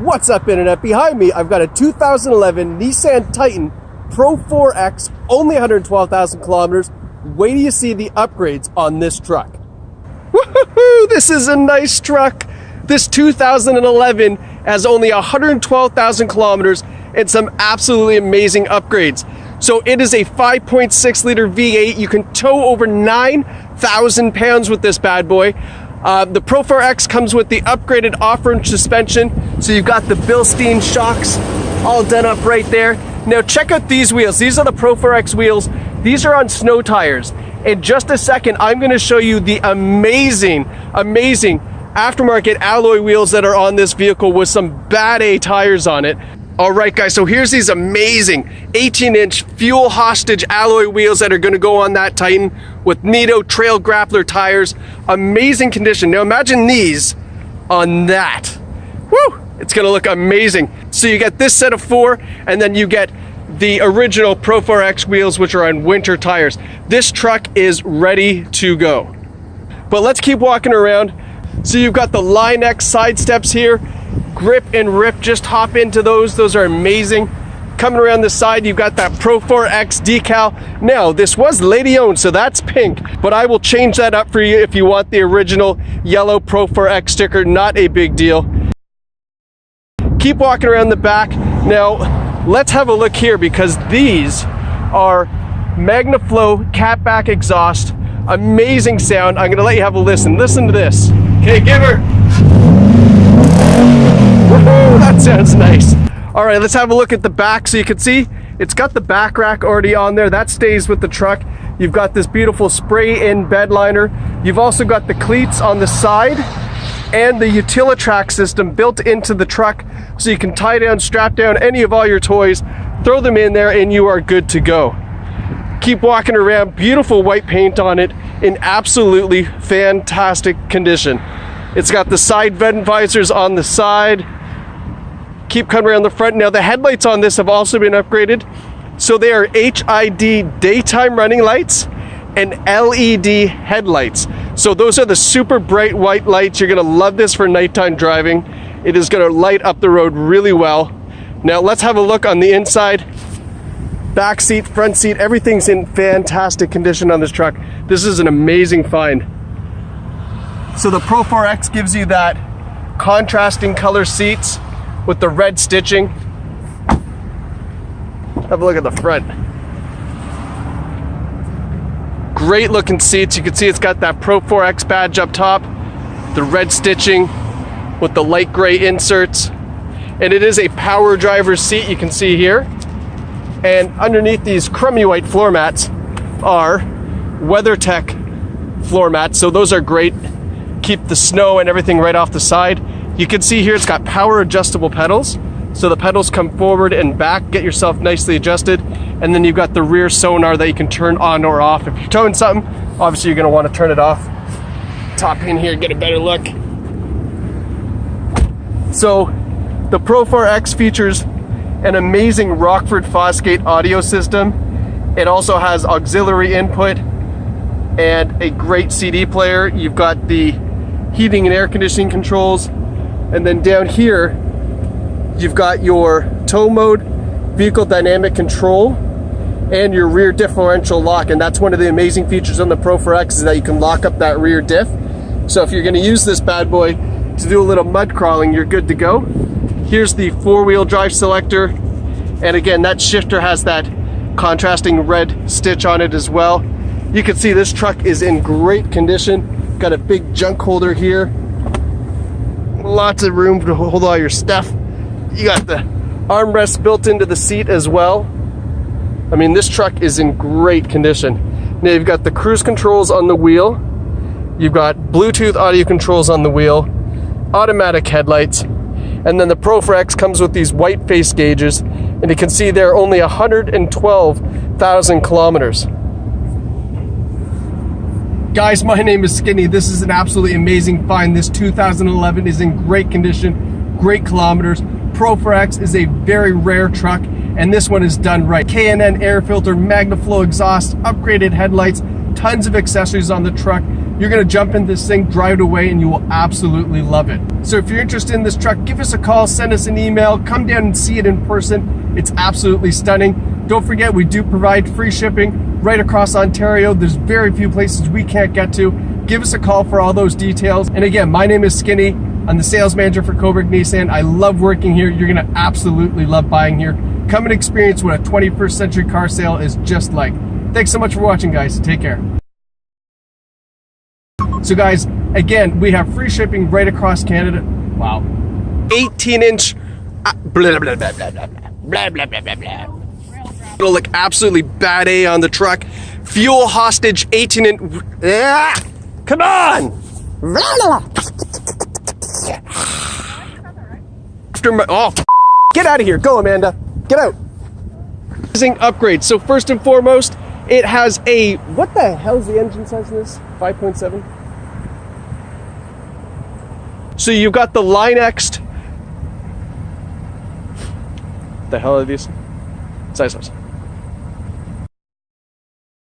What's up, internet? Behind me, I've got a 2011 Nissan Titan Pro4x, only 112,000 kilometers. Wait till you see the upgrades on this truck. Woohoo! This is a nice truck. This 2011 has only 112,000 kilometers and some absolutely amazing upgrades. So it is a 5.6 liter V8. You can tow over 9,000 pounds with this bad boy. The Pro4x comes with the upgraded off-road suspension. So you've got the Bilstein shocks all done up right there. Now check out these wheels. These are the Pro4x wheels. These are on snow tires. In just a second, I'm gonna show you the amazing aftermarket alloy wheels that are on this vehicle with some bad A tires on it. All right, guys, so here's these amazing 18-inch fuel hostage alloy wheels that are gonna go on that Titan with Nitto Trail Grappler tires. Amazing condition. Now imagine these on that. Woo! It's gonna look amazing. So you get this set of 4, and then you get the original Pro4x wheels, which are on winter tires. This truck is ready to go. But let's keep walking around. So you've got the Line X side steps here. Grip and rip, just hop into those. Those are amazing. Coming around the side, you've got that Pro4x decal. Now, this was lady owned, so that's pink, but I will change that up for you if you want the original yellow Pro4x sticker. Not a big deal. Keep walking around the back. Now, let's have a look here, because these are MagnaFlow catback exhaust. Amazing sound. I'm gonna let you have a listen. Listen to this. Okay, give her. Woohoo, that sounds nice. All right, let's have a look at the back. So you can see it's got the back rack already on there. That stays with the truck. You've got this beautiful spray-in bed liner. You've also got the cleats on the side and the Utilitrack system built into the truck, so you can tie down, strap down any of all your toys, throw them in there, and you are good to go. Keep walking around. Beautiful white paint on it in absolutely fantastic condition. It's got the side vent visors on the side. Keep coming around the front. Now the headlights on this have also been upgraded. So they are HID daytime running lights and LED headlights. So those are the super bright white lights. You're gonna love this for nighttime driving. It is gonna light up the road really well. Now let's have a look on the inside. Back seat, front seat, everything's in fantastic condition on this truck. This is an amazing find. So the Pro4x gives you that contrasting color seats with the red stitching. Have a look at the front. Great looking seats. You can see it's got that Pro4x badge up top, the red stitching with the light gray inserts. And it is a power driver's seat, you can see here. And underneath these crummy white floor mats are WeatherTech floor mats. So those are great. Keep the snow and everything right off the side. You can see here it's got power adjustable pedals. So the pedals come forward and back, get yourself nicely adjusted. And then you've got the rear sonar that you can turn on or off. If you're towing something, obviously you're gonna wanna turn it off. Top in here, get a better look. So the Pro4x features an amazing Rockford Fosgate audio system. It also has auxiliary input and a great CD player. You've got the heating and air conditioning controls. And then down here, you've got your tow mode, vehicle dynamic control, and your rear differential lock. And that's one of the amazing features on the Pro4x, is that you can lock up that rear diff. So if you're gonna use this bad boy to do a little mud crawling, you're good to go. Here's the 4-wheel drive selector. And again, that shifter has that contrasting red stitch on it as well. You can see this truck is in great condition. Got a big junk holder here. Lots of room to hold all your stuff. You got the armrests built into the seat as well. I mean, this truck is in great condition. Now you've got the cruise controls on the wheel. You've got Bluetooth audio controls on the wheel, automatic headlights, and then the Pro4x comes with these white face gauges, and you can see they're only 112,000 kilometers. Guys, my name is Skinny. This is an absolutely amazing find. This 2011 is in great condition, great kilometers. Pro4x is a very rare truck, and this one is done right. K&N Air Filter, MagnaFlow exhaust, upgraded headlights, tons of accessories on the truck. You're gonna jump in this thing, drive it away, and you will absolutely love it. So if you're interested in this truck, give us a call, send us an email, come down and see it in person. It's absolutely stunning. Don't forget, we do provide free shipping right across Ontario. There's very few places we can't get to. Give us a call for all those details. And again, my name is Skinny. I'm the sales manager for Cobourg Nissan. I love working here. You're gonna absolutely love buying here. Come and experience what a 21st century car sale is just like. Thanks so much for watching, guys. Take care. So guys, again, we have free shipping right across Canada. Wow. 18-inch, blah, blah, blah, blah, blah, blah, blah, blah, blah, blah, blah. It'll look absolutely bad A on the truck. Fuel hostage 18-inch, come on! Get out of here, go Amanda, get out. Amazing upgrade. So first and foremost, it has a, what the hell's the engine size in this? 5.7? So you've got the Line X. The hell are these? Size.